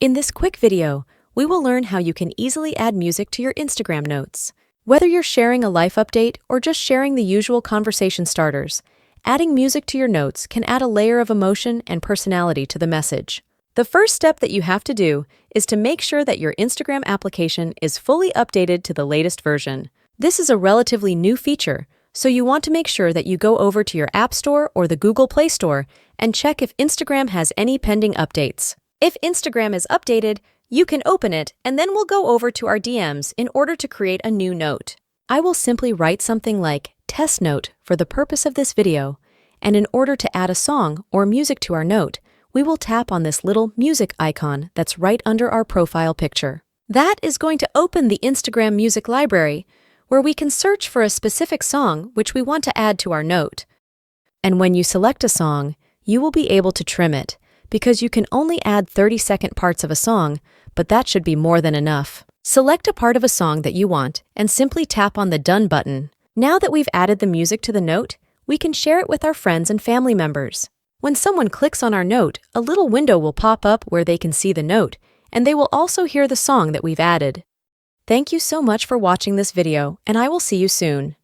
In this quick video, we will learn how you can easily add music to your Instagram notes. Whether you're sharing a life update or just sharing the usual conversation starters, adding music to your notes can add a layer of emotion and personality to the message. The first step that you have to do is to make sure that your Instagram application is fully updated to the latest version. This is a relatively new feature, so you want to make sure that you go over to your App Store or the Google Play Store and check if Instagram has any pending updates. If Instagram is updated, you can open it and then we'll go over to our DMs in order to create a new note. I will simply write something like test note for the purpose of this video, and in order to add a song or music to our note, we will tap on this little music icon that's right under our profile picture. That is going to open the Instagram music library, where we can search for a specific song which we want to add to our note. And when you select a song, you will be able to trim it, because you can only add 30-second parts of a song, but that should be more than enough. Select a part of a song that you want and simply tap on the Done button. Now that we've added the music to the note, we can share it with our friends and family members. When someone clicks on our note, a little window will pop up where they can see the note, and they will also hear the song that we've added. Thank you so much for watching this video, and I will see you soon.